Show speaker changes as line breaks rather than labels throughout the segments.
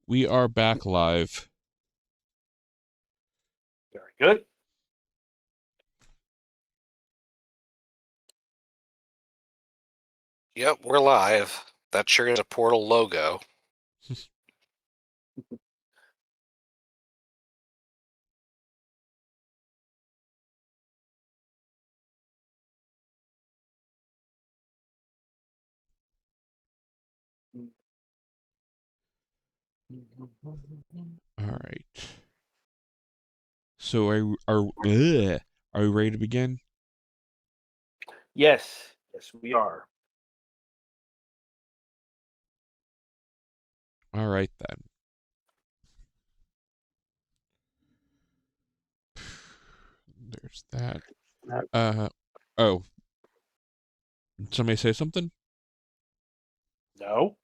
We are back live.
Very good.
Yep, we're live. That sure is a Portal logo.
All right. So are we ready to begin?
Yes, we are.
All right then. There's that. Oh. Somebody say something?
No.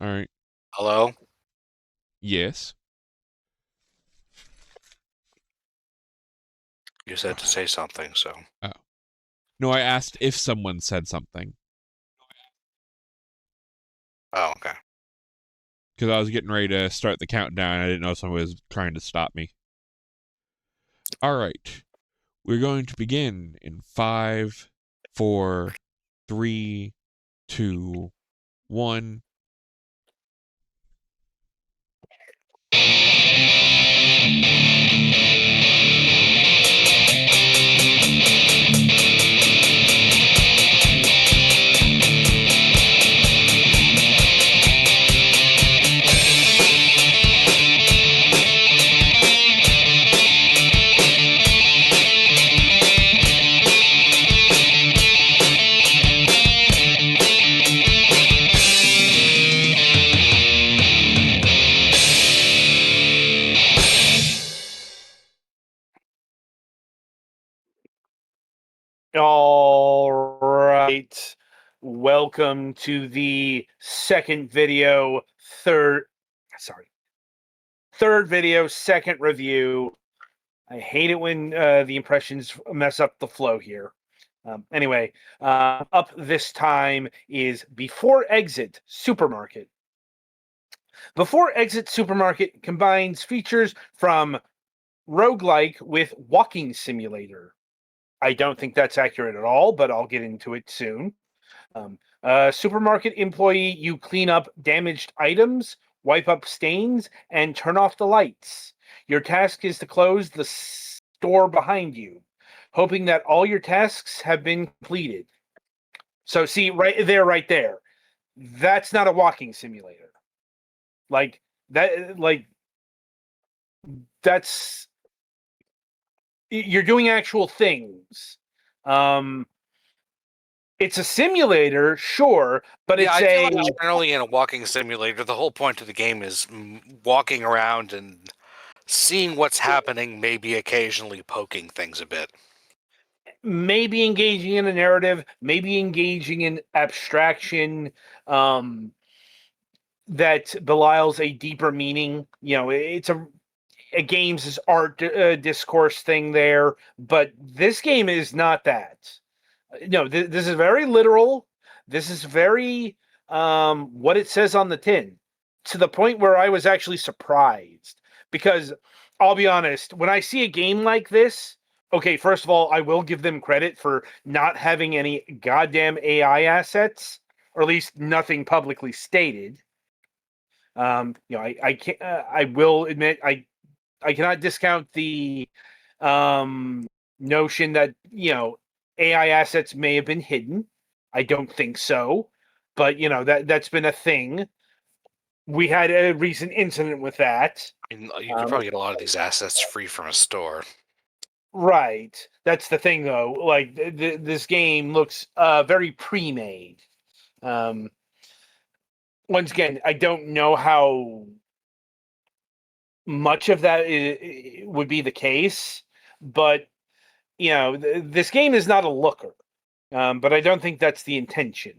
All right.
Hello?
Yes.
You said to say something, so.
Oh. No, I asked if someone said something.
Oh, okay.
Because I was getting ready to start the countdown. I didn't know someone was trying to stop me. All right. We're going to begin in 5, 4, 3, 2, 1.
All right. Welcome to the third video, second review. I hate it when the impressions mess up the flow here. Anyway, up this time is Before Exit Supermarket. Before Exit Supermarket combines features from roguelike with walking simulator. I don't think that's accurate at all, but I'll get into it soon. Supermarket employee, you clean up damaged items, wipe up stains, and turn off the lights. Your task is to close the store behind you, hoping that all your tasks have been completed. So see, right there. That's not a walking simulator. That's you're doing actual things. It's a simulator, sure, but
Yeah,
it's
I feel like generally in a walking simulator, the whole point of the game is walking around and seeing what's happening, maybe occasionally poking things a bit.
maybe engaging in a narrative, maybe engaging in abstraction that belies a deeper meaning. You know, it's a game's art discourse thing there, but this game is not that. No, this is very literal. This is very what it says on the tin, to the point where I was actually surprised. Because I'll be honest, when I see a game like this, okay, first of all, I will give them credit for not having any goddamn AI assets, or at least nothing publicly stated. I can't. I will admit, I cannot discount the notion that AI assets may have been hidden. I don't think so, but that's been a thing. We had a recent incident with that.
And you could probably get a lot of these assets free from a store.
Right. That's the thing, though. Like this game looks very pre-made. Um, Once again, I don't know how much of that would be the case, but this game is not a looker. But I don't think that's the intention.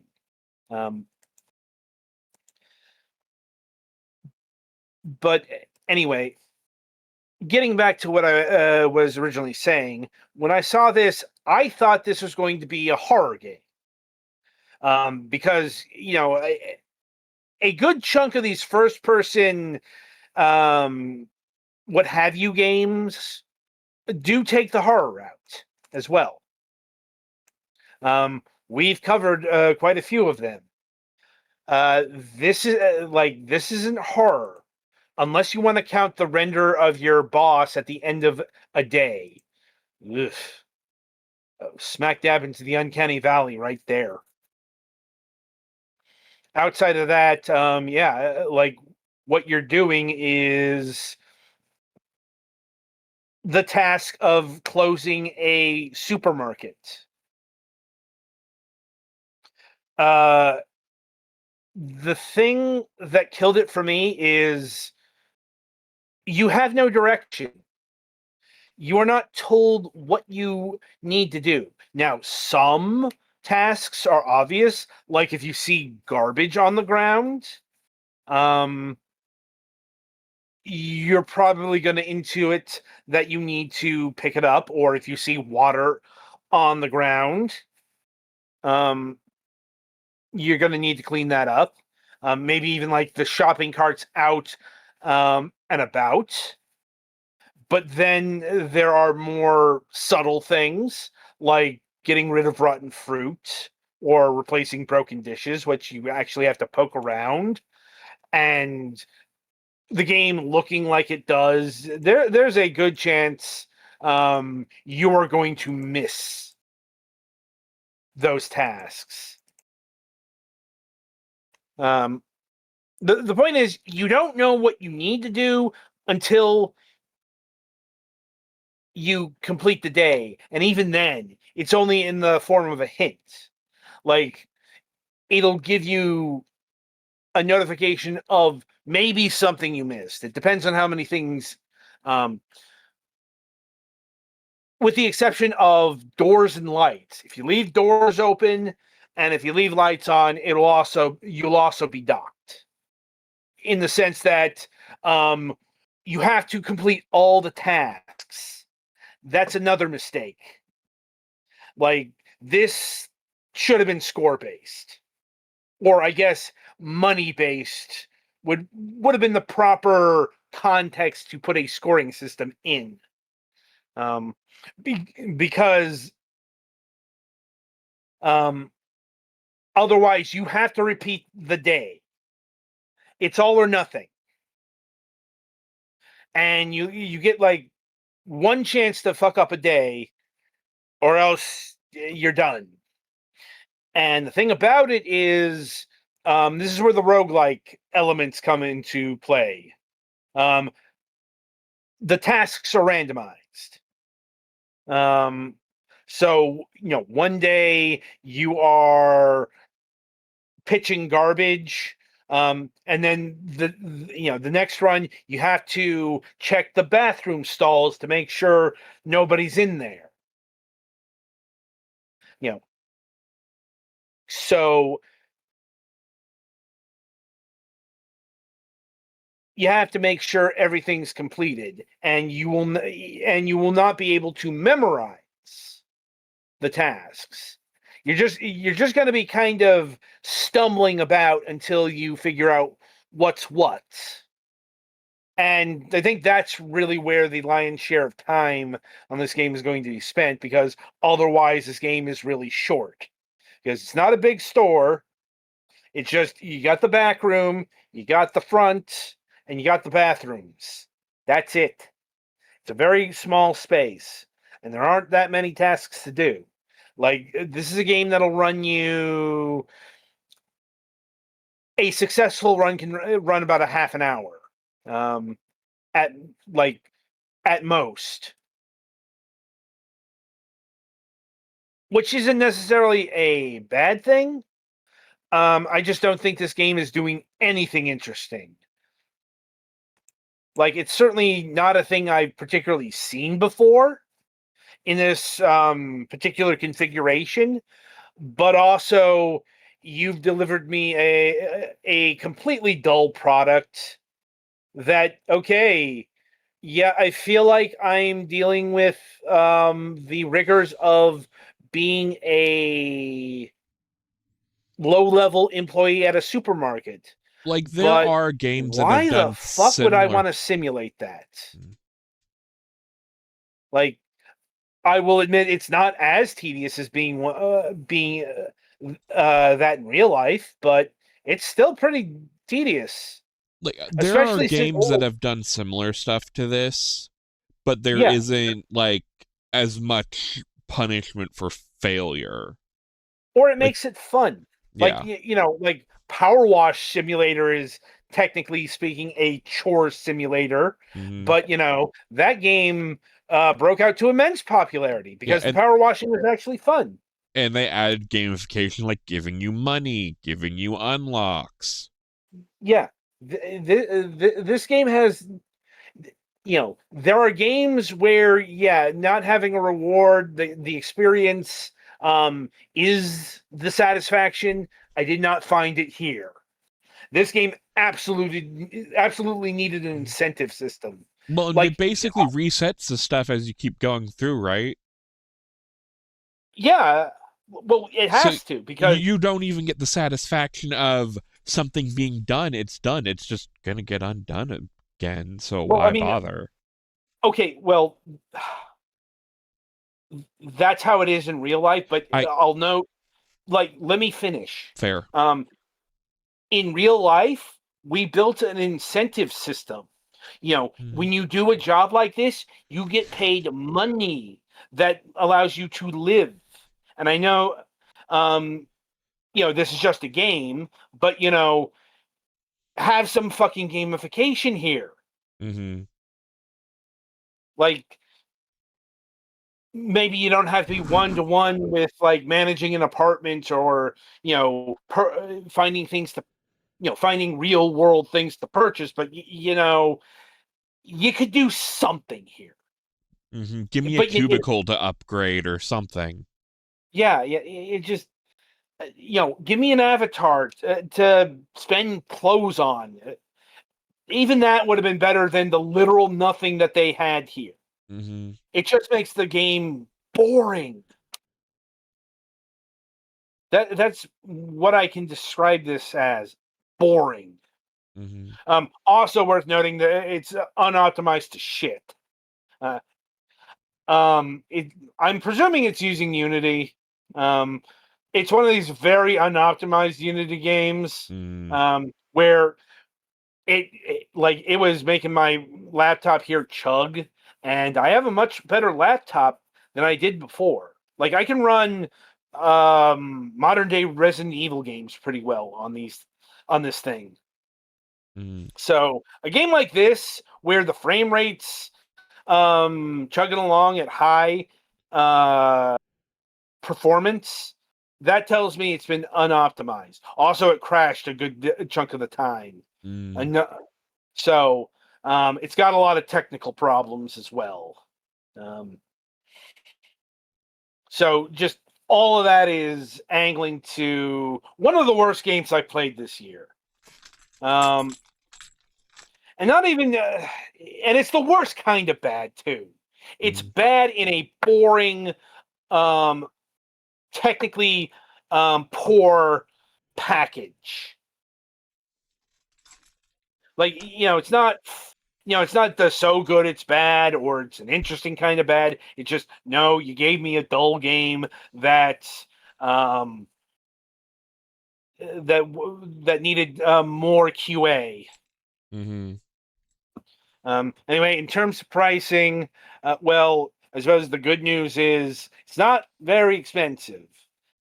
But anyway, getting back to what I was originally saying, when I saw this, I thought this was going to be a horror game. Because, a good chunk of these first-person what have you games do take the horror route as well. We've covered quite a few of them. This isn't horror unless you want to count the render of your boss at the end of a day. Ugh. Smack dab into the uncanny valley right there. Outside of that, like what you're doing is the task of closing a supermarket. The thing that killed it for me is you have no direction. You are not told what you need to do. Now, some tasks are obvious, like if you see garbage on the ground, you're probably going to intuit that you need to pick it up, or if you see water on the ground, you're going to need to clean that up. Maybe even like the shopping carts out and about. But then there are more subtle things like getting rid of rotten fruit or replacing broken dishes, which you actually have to poke around. And the game looking like it does, there's a good chance you are going to miss those tasks. The point is, you don't know what you need to do until you complete the day, and even then, it's only in the form of a hint. Like, it'll give you a notification of maybe something you missed. It depends on how many things, with the exception of doors and lights. If you leave doors open and if you leave lights on, you'll also be docked. In the sense that you have to complete all the tasks. That's another mistake. Like, this should have been score-based. Or I guess money-based would have been the proper context to put a scoring system in. Because otherwise you have to repeat the day. It's all or nothing. And you get like one chance to fuck up a day, or else you're done. And the thing about it is, this is where the roguelike elements come into play. The tasks are randomized. So, one day you are pitching garbage, and then the next run you have to check the bathroom stalls to make sure nobody's in there. So you have to make sure everything's completed, and you will not be able to memorize the tasks. You're just going to be kind of stumbling about until you figure out what's what. And I think that's really where the lion's share of time on this game is going to be spent, because otherwise this game is really short. Because it's not a big store. It's just, you got the back room, you got the front, and you got the bathrooms. That's it. It's a very small space, and there aren't that many tasks to do. Like, this is a game that'll run you... A successful run can run about a half an hour. At most. Which isn't necessarily a bad thing. I just don't think this game is doing anything interesting. Like, it's certainly not a thing I've particularly seen before in this particular configuration, but also you've delivered me a completely dull product that, okay, yeah, I feel like I'm dealing with the rigors of being a low-level employee at a supermarket.
Like, there
But
are games that have
why the
done
fuck would I
similar.
want to simulate that?
Mm.
Like, I will admit it's not as tedious as being that in real life, but it's still pretty tedious.
Like, there are
Especially since,
games that have done similar stuff to this, but there
yeah,
isn't, like, as much punishment for failure.
or it
Like,
makes it fun. Like,
yeah.
like Power Wash Simulator is technically speaking a chore simulator,
Hmm.
but that game broke out to immense popularity
Yeah,
because the power washing was actually fun.
and they added gamification, like giving you money, giving you unlocks.
Yeah, this game has, there are games where, yeah, not having a reward, the experience is the satisfaction. I did not find it here. This game absolutely needed an incentive system.
Well, and it
Like,
basically resets the stuff as you keep going through, right?
yeah, well, it
So
has to, because
you don't even get the satisfaction of something being done. It's done. It's just gonna get undone again. So
well, I
why
mean,
bother?
okay, well, that's how it is in real life, but
I
I'll note, like, let me finish.
fair.
In real life, we built an incentive system.
Mm-hmm.
When you do a job like this, you get paid money that allows you to live. And I know, um, this is just a game, but have some fucking gamification here.
Mm-hmm.
Like, maybe you don't have to be one-to-one with, like, managing an apartment, or finding things to finding real world things to purchase, but you could do something here.
Mm-hmm. Give me a
But you did.
cubicle to upgrade or something.
Yeah, it just, give me an avatar to spend clothes on. Even that would have been better than the literal nothing that they had here.
Mm-hmm.
It just makes the game boring. That's what I can describe this as: boring.
Mm-hmm.
Also worth noting that it's unoptimized to shit. Uh, I'm presuming it's using Unity. It's one of these very unoptimized Unity games,
Mm-hmm.
where it was making my laptop here chug, and I have a much better laptop than I did before. Like, I can run modern day Resident Evil games pretty well on this thing.
Mm-hmm.
So a game like this, where the frame rates chugging along at high uh performance, that tells me it's been unoptimized. Also, it crashed a good chunk of the time.
Mm-hmm.
And so it's got a lot of technical problems as well. Um, so just all of that is angling to one of the worst games I played this year. Um, and not even, and it's the worst kind of bad too. It's
Mm-hmm.
bad in a boring, um, technically poor package. Like, it's not the so good it's bad, or it's an interesting kind of bad. It's just, no, you gave me a dull game that um that needed more QA.
Mm-hmm.
Anyway, in terms of pricing, well, I suppose the good news is it's not very expensive,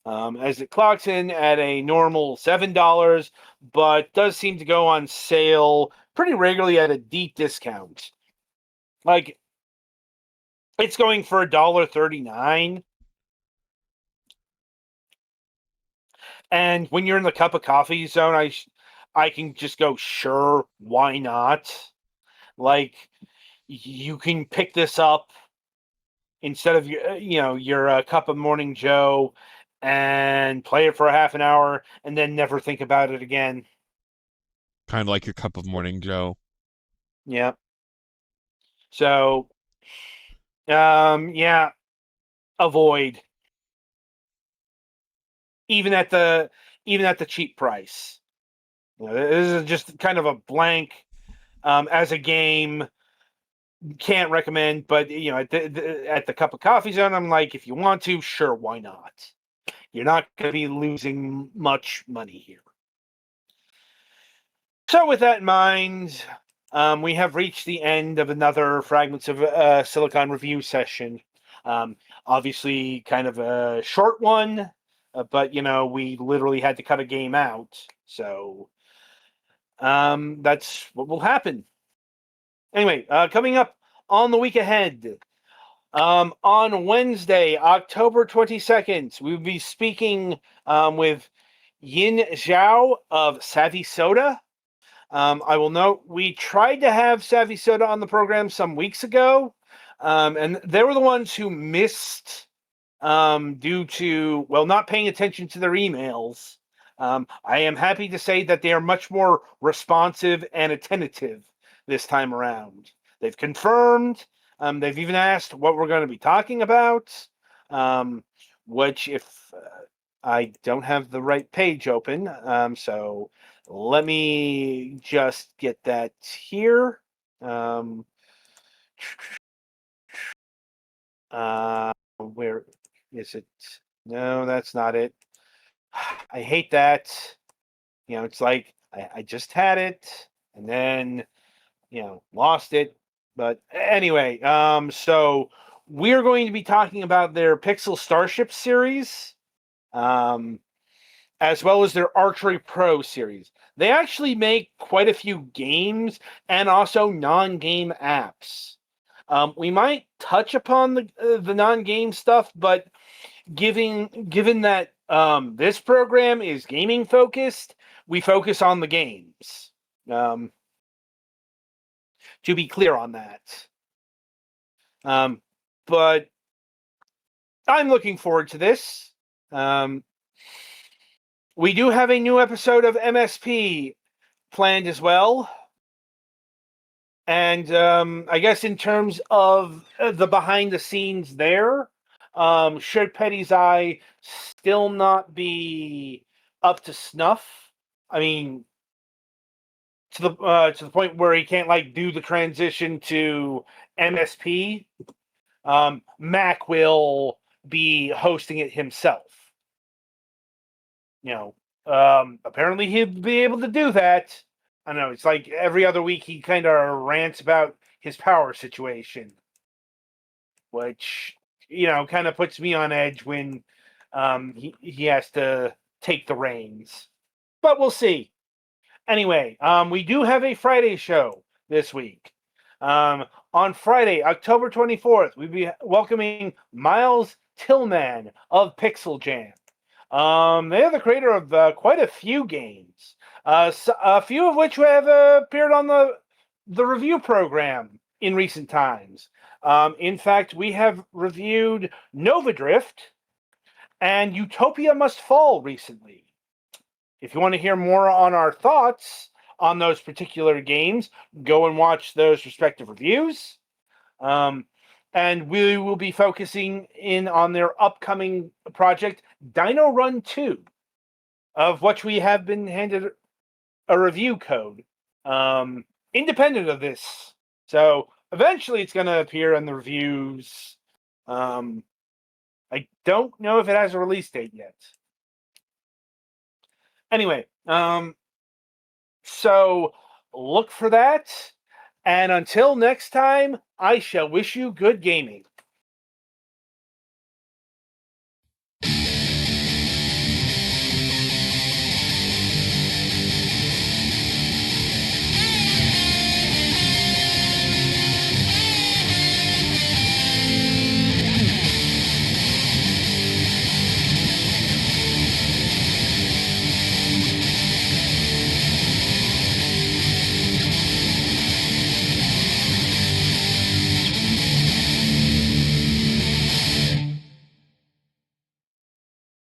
as it clocks in at a normal $7, but does seem to go on sale pretty regularly at a deep discount. Like, it's going for $1.39. And when you're in the cup of coffee zone, I can just go, sure, why not? Like, you can pick this up instead of your cup of morning Joe, and play it for a half an hour and then never think about it again.
Kind of like your cup of morning Joe.
Yeah. So, yeah, avoid, even at the cheap price. This is just kind of a blank as a game. Can't recommend, but at the cup of coffee zone, I'm like, if you want to, sure, why not? You're not going to be losing much money here. So with that in mind, we have reached the end of another Fragments of Silicon review session. Obviously, kind of a short one, but we literally had to cut a game out, so that's what will happen. Anyway, coming up on the week ahead, on Wednesday, October 22nd, we will be speaking with Yin Zhao of Savvy Soda. I will note we tried to have Savvy Soda on the program some weeks ago, and they were the ones who missed due to, not paying attention to their emails. I am happy to say that they are much more responsive and attentive this time around. They've confirmed. They've even asked what we're going to be talking about, which if I don't have the right page open, so let me just get that here. Where is it? No, that's not it. I hate that. It's like I just had it and then, lost it. But anyway, so we're going to be talking about their Pixel Starship series, as well as their Archery Pro series. They actually make quite a few games and also non-game apps. We might touch upon the non-game stuff, but given that this program is gaming focused, we focus on the games. To be clear on that. But I'm looking forward to this. We do have a new episode of MSP planned as well. And I guess in terms of the behind the scenes there, should Petty's Eye still not be up to snuff? I mean, to the point where he can't do the transition to MSP, Mac will be hosting it himself. Apparently he'd be able to do that. I don't know, it's like every other week he kind of rants about his power situation, which, kind of puts me on edge when he has to take the reins. But we'll see. Anyway, we do have a Friday show this week. On Friday, October 24th, we'll be welcoming Miles Tillman of Pixel Jam. They are the creator of quite a few games, a few of which have appeared on the review program in recent times. In fact, we have reviewed Nova Drift and Utopia Must Fall recently. If you want to hear more on our thoughts on those particular games, go and watch those respective reviews. And we will be focusing in on their upcoming project, Dino Run 2, of which we have been handed a review code, independent of this. So eventually it's going to appear in the reviews. I don't know if it has a release date yet. Anyway, so look for that. And until next time, I shall wish you good gaming.